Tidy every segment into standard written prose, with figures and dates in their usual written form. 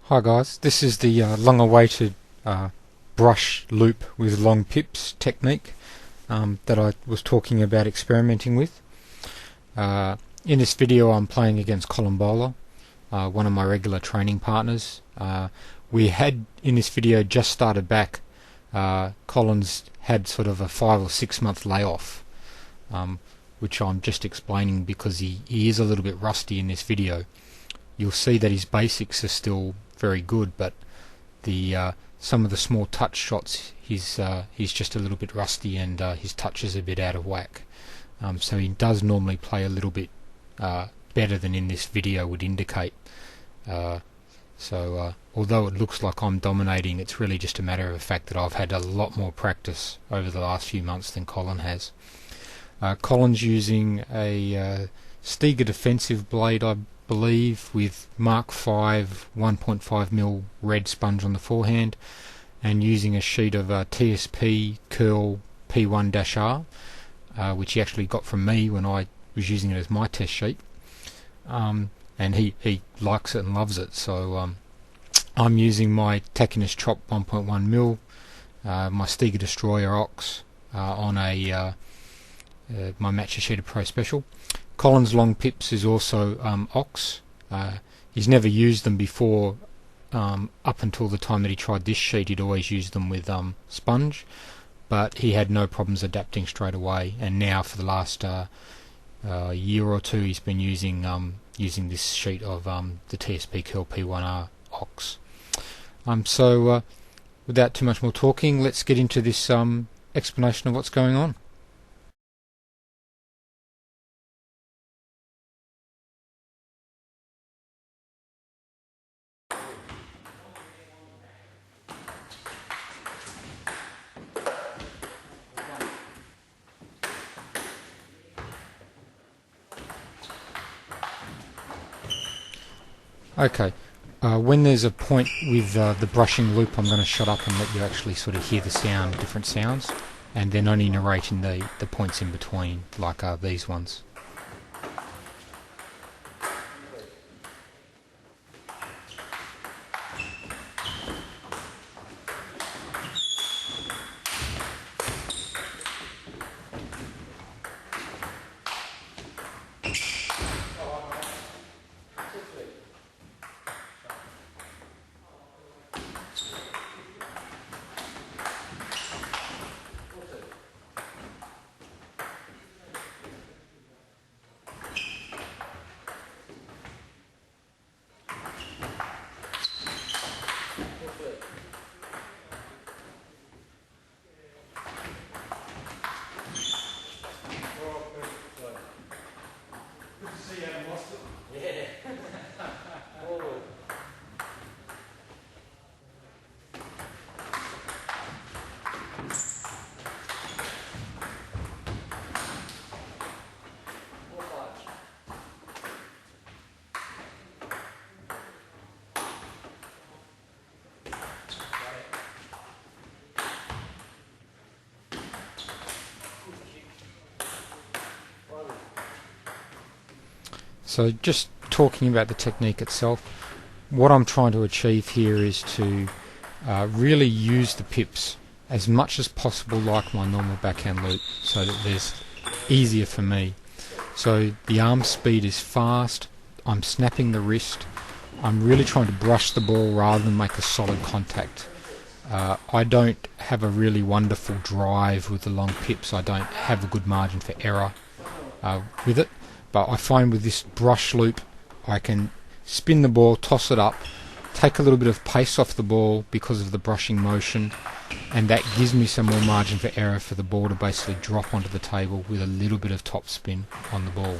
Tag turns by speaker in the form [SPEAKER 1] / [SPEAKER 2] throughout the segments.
[SPEAKER 1] Hi guys, this is the long-awaited brush loop with long pips technique that I was talking about experimenting with. In this video I'm playing against Colin Bowler, one of my regular training partners. We had in this video just started back. Colin's had sort of a 5 or 6 month layoff, which I'm just explaining because he is a little bit rusty in this video. You'll see that his basics are still very good, but the some of the small touch shots he's just a little bit rusty, and his touch is a bit out of whack. So he does normally play a little bit better than in this video would indicate. Although it looks like I'm dominating, it's really just a matter of the fact that I've had a lot more practice over the last few months than Colin has. Colin's using a Stiga defensive blade, I believe, with Mark V 1.5mm red sponge on the forehand, and using a sheet of TSP curl P1-R, which he actually got from me when I was using it as my test sheet, and he likes it and loves it. So I'm using my Tackiness Chop 1.1mm, my Stiga Destroyer Ox on a my Matchplay Pro Special. Colin's long pips is also Ox. He's never used them before. Up until the time that he tried this sheet, he'd always used them with sponge, but he had no problems adapting straight away. And now for the last year or two, he's been using this sheet of the TSP Curl P1R Ox. So without too much more talking, let's get into this explanation of what's going on. Okay, when there's a point with the brushing loop, I'm going to shut up and let you actually sort of hear the sound, different sounds, and then only narrating the points in between, like these ones. So just talking about the technique itself, what I'm trying to achieve here is to really use the pips as much as possible like my normal backhand loop, so that there's easier for me. So the arm speed is fast, I'm snapping the wrist, I'm really trying to brush the ball rather than make a solid contact. I don't have a really wonderful drive with the long pips, I don't have a good margin for error with it. But I find with this brush loop I can spin the ball, toss it up, take a little bit of pace off the ball because of the brushing motion, and that gives me some more margin for error for the ball to basically drop onto the table with a little bit of top spin on the ball.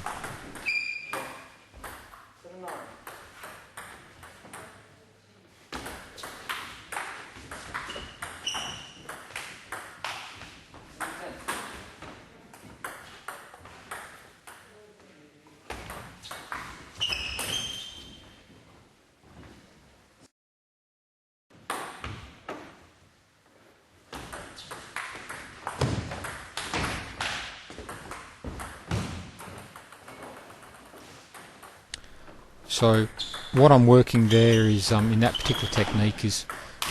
[SPEAKER 1] So what I'm working there is, in that particular technique, is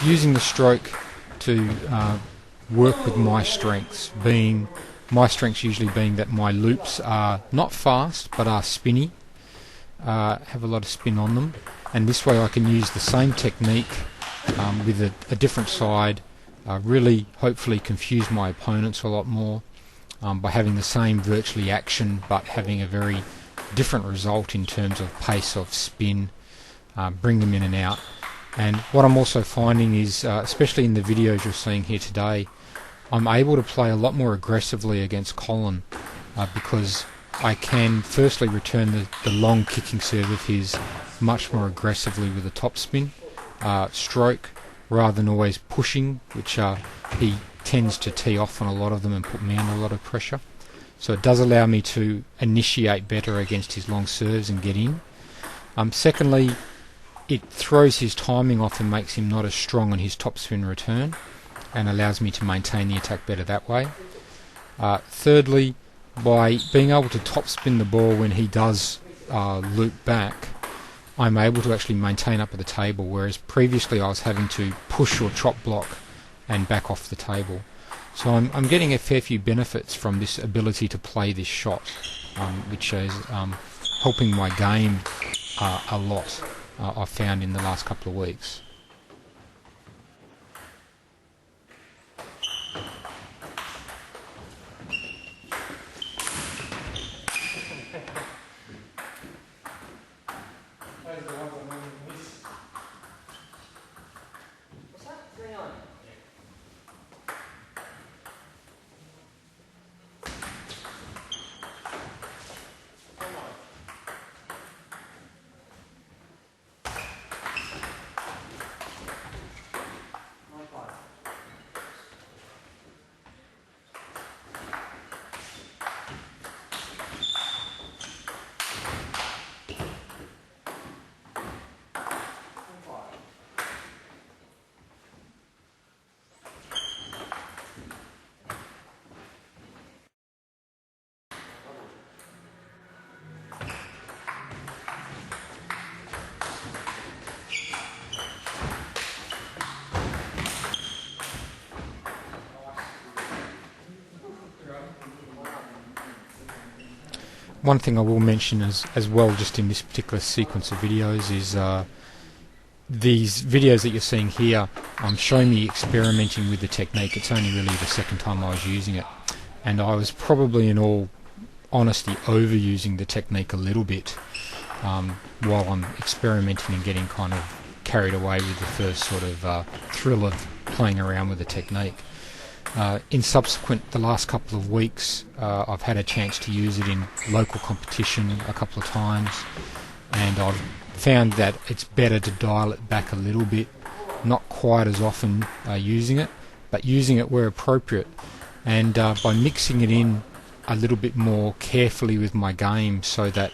[SPEAKER 1] using the stroke to work with my strengths, usually being that my loops are not fast but are spinny, have a lot of spin on them, and this way I can use the same technique with a different side, really hopefully confuse my opponents a lot more by having the same virtually action but having a very different result in terms of pace of spin, bring them in and out. And what I'm also finding is, especially in the videos you're seeing here today, I'm able to play a lot more aggressively against Colin because I can firstly return the long kicking serve of his much more aggressively with a topspin stroke, rather than always pushing, which he tends to tee off on a lot of them and put me under a lot of pressure. So it does allow me to initiate better against his long serves and get in. Secondly, it throws his timing off and makes him not as strong on his topspin return, and allows me to maintain the attack better that way. Thirdly, by being able to topspin the ball when he does loop back, I'm able to actually maintain up at the table, whereas previously I was having to push or chop block and back off the table. So I'm getting a fair few benefits from this ability to play this shot, which is helping my game a lot, I've found in the last couple of weeks. One thing I will mention as well, just in this particular sequence of videos, is these videos that you're seeing here showing me experimenting with the technique. It's only really the second time I was using it, and I was probably, in all honesty, overusing the technique a little bit while I'm experimenting and getting kind of carried away with the first sort of thrill of playing around with the technique. In subsequent, the last couple of weeks, I've had a chance to use it in local competition a couple of times, and I've found that it's better to dial it back a little bit, not quite as often using it, but using it where appropriate, and by mixing it in a little bit more carefully with my game, so that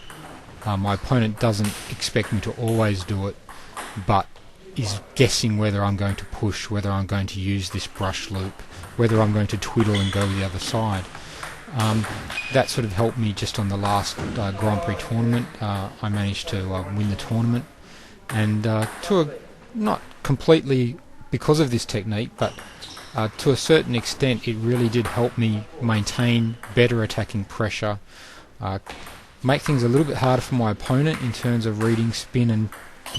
[SPEAKER 1] my opponent doesn't expect me to always do it, but is guessing whether I'm going to push, whether I'm going to use this brush loop, whether I'm going to twiddle and go the other side. That sort of helped me just on the last Grand Prix tournament. I managed to win the tournament, and not completely because of this technique, but to a certain extent it really did help me maintain better attacking pressure, make things a little bit harder for my opponent in terms of reading spin and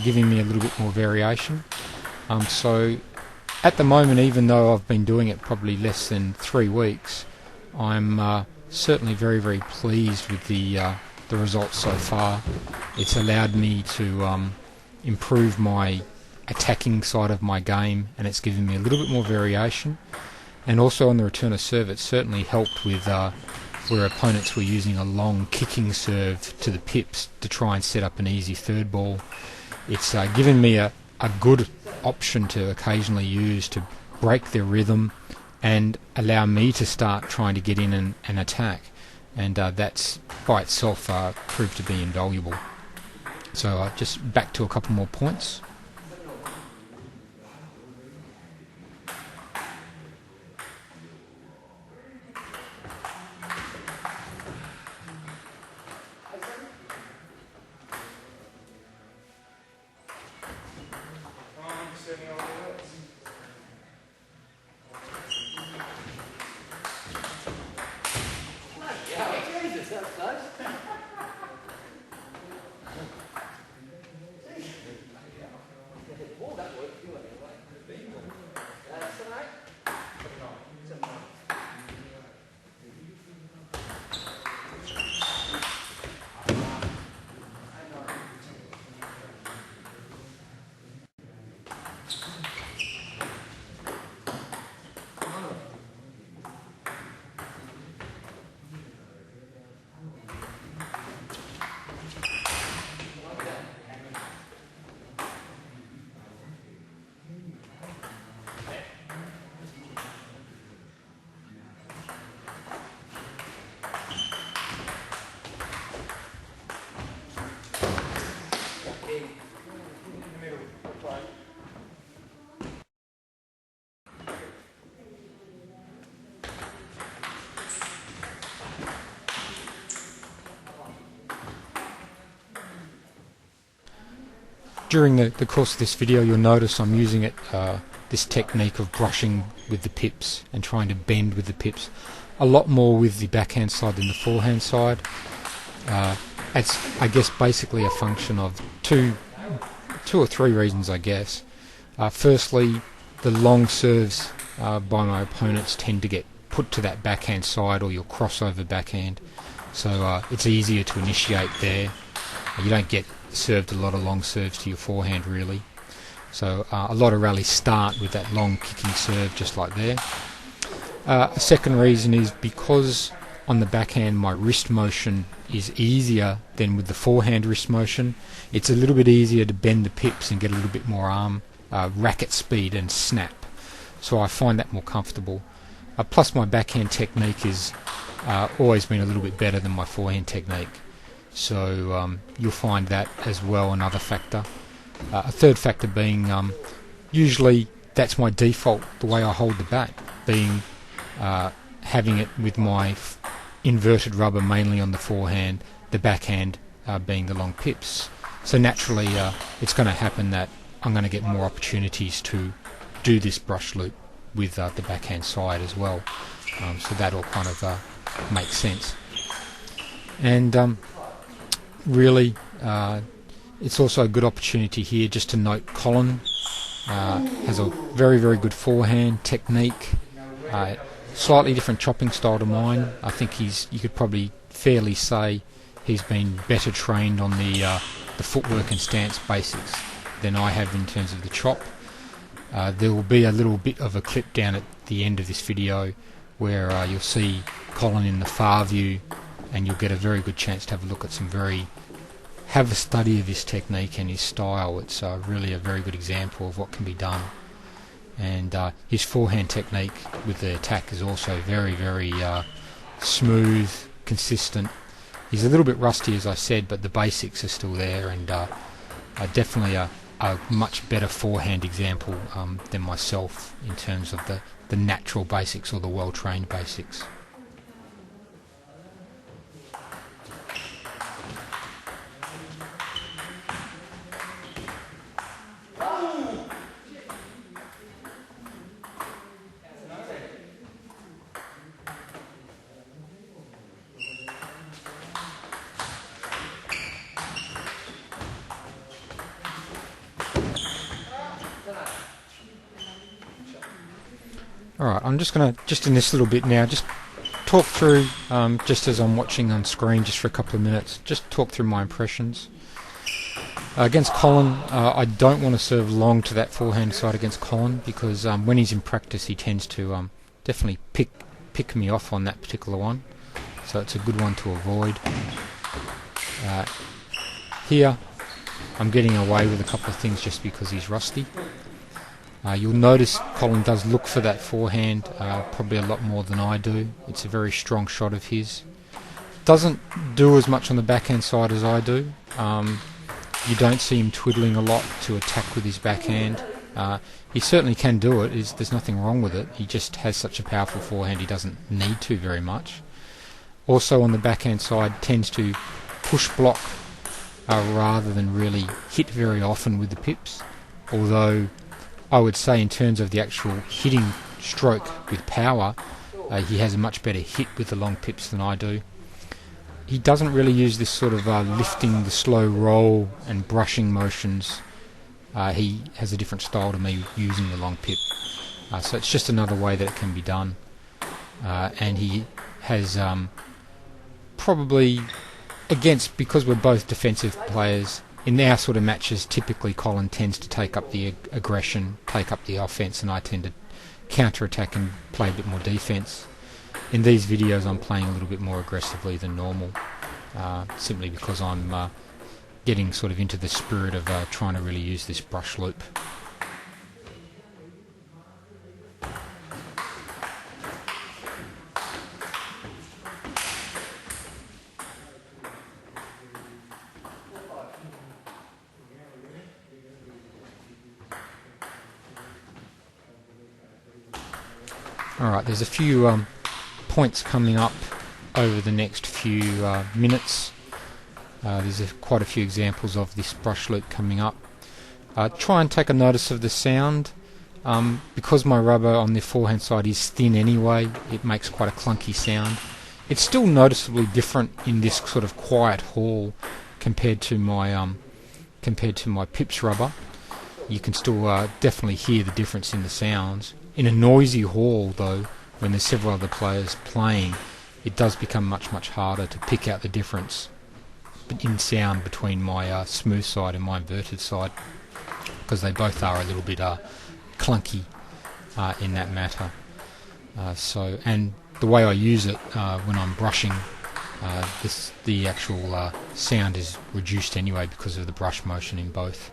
[SPEAKER 1] giving me a little bit more variation. So at the moment, even though I've been doing it probably less than 3 weeks, I'm certainly very, very pleased with the results so far. It's allowed me to improve my attacking side of my game, and it's given me a little bit more variation. And also on the return of serve, it certainly helped with where opponents were using a long kicking serve to the pips to try and set up an easy third ball. It's given me a good option to occasionally use to break their rhythm and allow me to start trying to get in and attack, and that's by itself proved to be invaluable. So just back to a couple more points. During the course of this video, you'll notice I'm using this technique of brushing with the pips and trying to bend with the pips a lot more with the backhand side than the forehand side. It's, I guess, basically a function of two or three reasons, I guess. Firstly, the long serves by my opponents tend to get put to that backhand side or your crossover backhand, so it's easier to initiate there. You don't get served a lot of long serves to your forehand really, so a lot of rallies start with that long kicking serve just like there. A second reason is because on the backhand my wrist motion is easier than with the forehand wrist motion. It's a little bit easier to bend the pips and get a little bit more arm racket speed and snap, so I find that more comfortable. Plus my backhand technique is always been a little bit better than my forehand technique, so you'll find that as well another factor. A third factor being usually that's my default, the way I hold the bat, being having it with my inverted rubber mainly on the forehand, the backhand being the long pips. So naturally it's going to happen that I'm going to get more opportunities to do this brush loop with the backhand side as well, so that all kind of makes sense. And really it's also a good opportunity here just to note Colin has a very good forehand technique, slightly different chopping style to mine. I think you could probably fairly say he's been better trained on the footwork and stance basics than I have in terms of the chop. There will be a little bit of a clip down at the end of this video where you'll see Colin in the far view, and you'll get a very good chance to have a look at have a study of his technique and his style. It's really a very good example of what can be done. And his forehand technique with the attack is also very smooth, consistent. He's a little bit rusty, as I said, but the basics are still there, and definitely a much better forehand example than myself in terms of the natural basics or the well-trained basics. Alright, I'm just going to, in this little bit now, just talk through, just as I'm watching on screen just for a couple of minutes, just talk through my impressions. Against Colin, I don't want to serve long to that forehand side against Colin, because when he's in practice he tends to definitely pick me off on that particular one, so it's a good one to avoid. Here I'm getting away with a couple of things just because he's rusty. You'll notice Colin does look for that forehand probably a lot more than I do. It's a very strong shot of his. Doesn't do as much on the backhand side as I do. You don't see him twiddling a lot to attack with his backhand. He certainly can do it, there's nothing wrong with it. He just has such a powerful forehand he doesn't need to very much. Also on the backhand side tends to push block rather than really hit very often with the pips, although I would say in terms of the actual hitting stroke with power, he has a much better hit with the long pips than I do. He doesn't really use this sort of lifting the slow roll and brushing motions. He has a different style to me using the long pip. So it's just another way that it can be done. And he has probably, because we're both defensive players, in our sort of matches, typically Colin tends to take up the aggression, take up the offence, and I tend to counter-attack and play a bit more defence. In these videos I'm playing a little bit more aggressively than normal, simply because I'm getting sort of into the spirit of trying to really use this brush loop. Alright, there's a few points coming up over the next few minutes. There's quite a few examples of this brush loop coming up. Try and take a notice of the sound. Because my rubber on the forehand side is thin anyway, it makes quite a clunky sound. It's still noticeably different in this sort of quiet hall compared to my pips rubber. You can still definitely hear the difference in the sounds. In a noisy hall, though, when there's several other players playing, it does become much harder to pick out the difference in sound between my smooth side and my inverted side, because they both are a little bit clunky in that matter. And the way I use it when I'm brushing, the actual sound is reduced anyway because of the brush motion in both.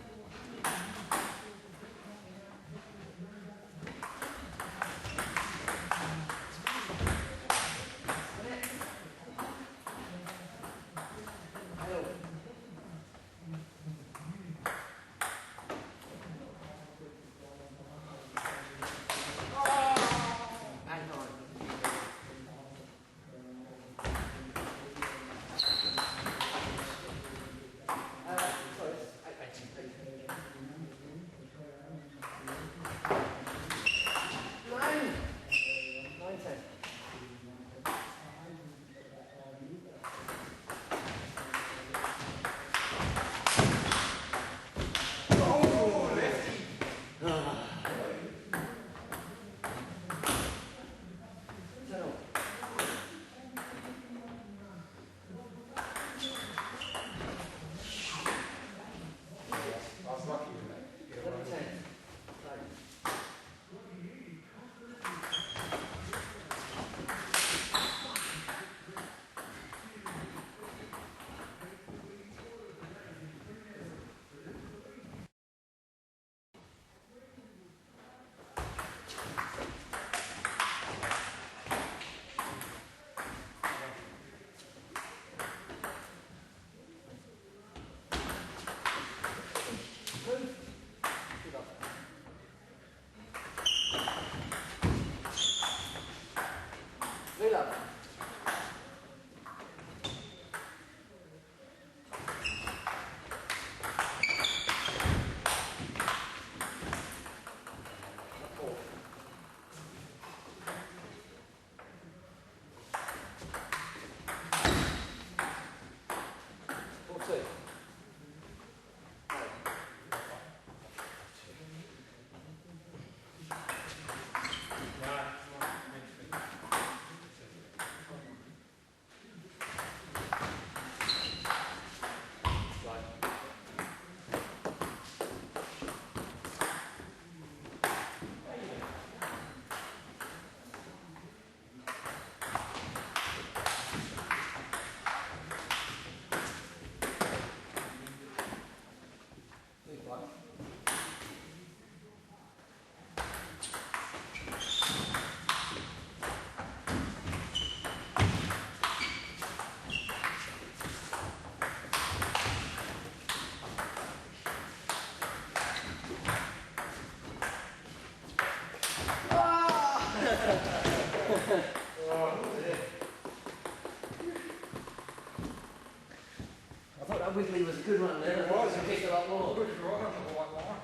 [SPEAKER 2] That wiggly was a good one there. It was. It picked a lot more. Good, right on the white line.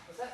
[SPEAKER 2] What's that?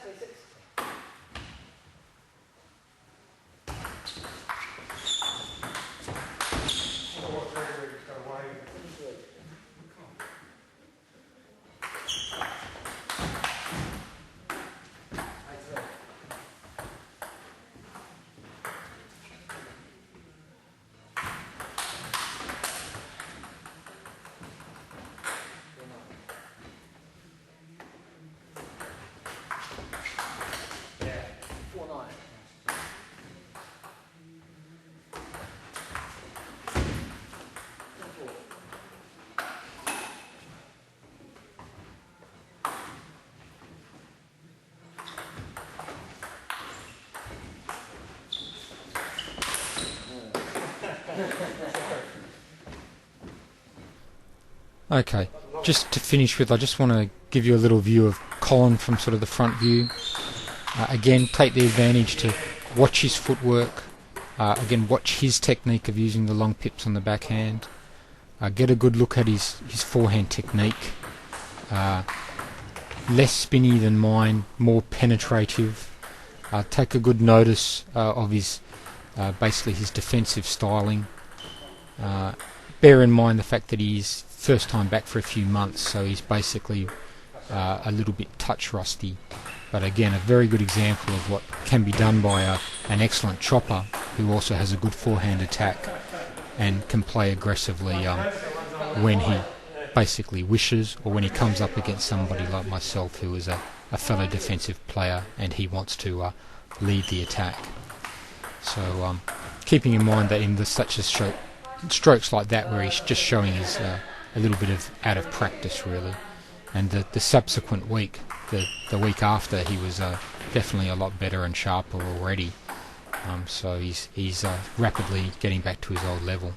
[SPEAKER 1] Okay, just to finish with, I just want to give you a little view of Colin from sort of the front view. Again, take the advantage to watch his footwork. Again, watch his technique of using the long pips on the backhand. Get a good look at his forehand technique. Less spinny than mine, more penetrative. Take a good notice of his basically his defensive styling. Bear in mind the fact that he's first time back for a few months, so he's basically a little bit touch rusty. But again, a very good example of what can be done by an excellent chopper who also has a good forehand attack and can play aggressively when he basically wishes, or when he comes up against somebody like myself who is a fellow defensive player and he wants to lead the attack. So keeping in mind that in such a strokes like that where he's just showing his a little bit of out of practice really, and the subsequent week, the week after, he was definitely a lot better and sharper already. So he's rapidly getting back to his old level.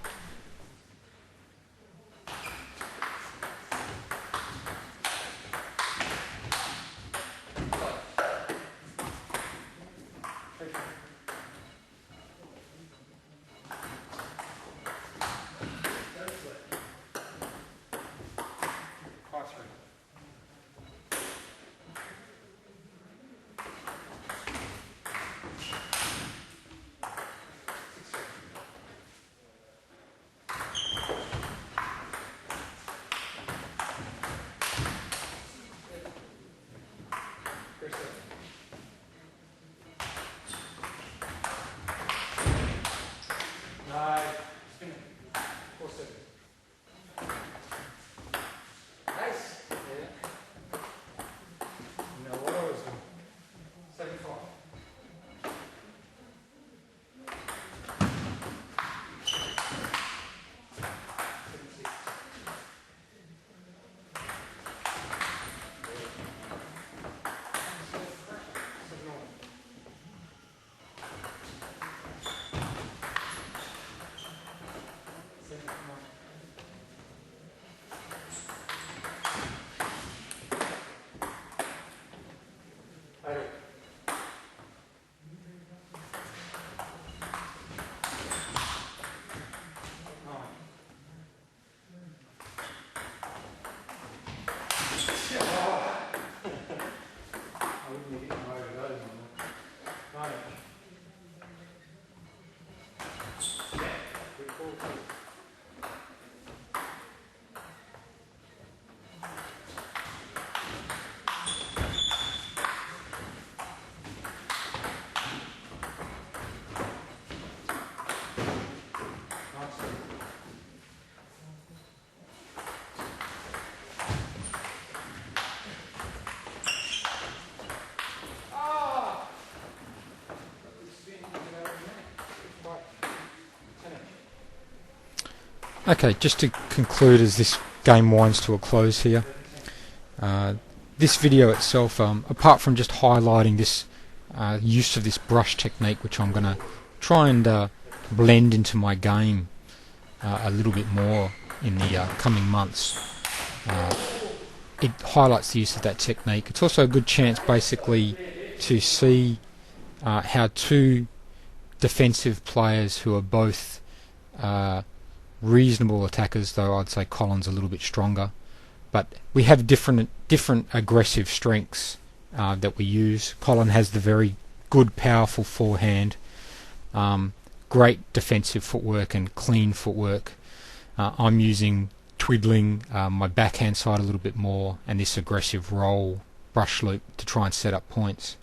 [SPEAKER 1] Okay, just to conclude as this game winds to a close here, this video itself, apart from just highlighting this use of this brush technique, which I'm going to try and blend into my game a little bit more in the coming months, it highlights the use of that technique. It's also a good chance basically to see how two defensive players who are both reasonable attackers, though I'd say Colin's a little bit stronger, but we have different aggressive strengths that we use. Colin has the very good powerful forehand, great defensive footwork and clean footwork. I'm using twiddling my backhand side a little bit more, and this aggressive roll brush loop to try and set up points.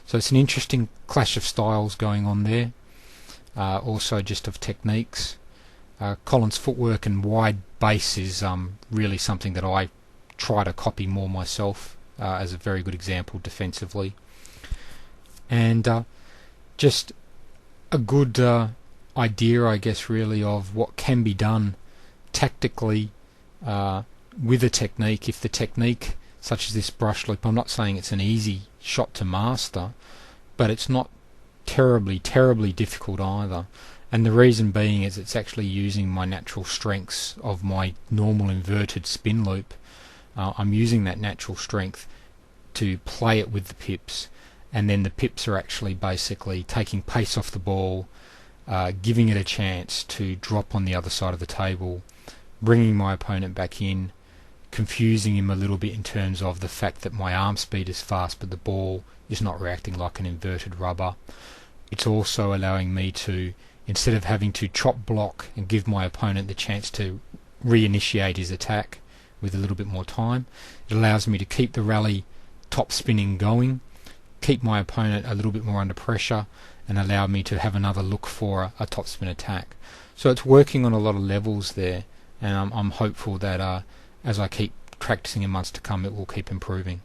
[SPEAKER 1] So it's an interesting clash of styles going on there, also just of techniques. Colin's footwork and wide base is really something that I try to copy more myself as a very good example defensively. And just a good idea, I guess, really of what can be done tactically with a technique. If the technique, such as this brush loop, I'm not saying it's an easy shot to master, but it's not terribly difficult either. And the reason being is it's actually using my natural strengths of my normal inverted spin loop. I'm using that natural strength to play it with the pips, and then the pips are actually basically taking pace off the ball, giving it a chance to drop on the other side of the table, bringing my opponent back in, confusing him a little bit in terms of the fact that my arm speed is fast but the ball is not reacting like an inverted rubber. It's also allowing me to, instead of having to chop block and give my opponent the chance to reinitiate his attack with a little bit more time, it allows me to keep the rally top spinning going, keep my opponent a little bit more under pressure, and allow me to have another look for a top spin attack. So it's working on a lot of levels there, and I'm hopeful that as I keep practicing in months to come, it will keep improving.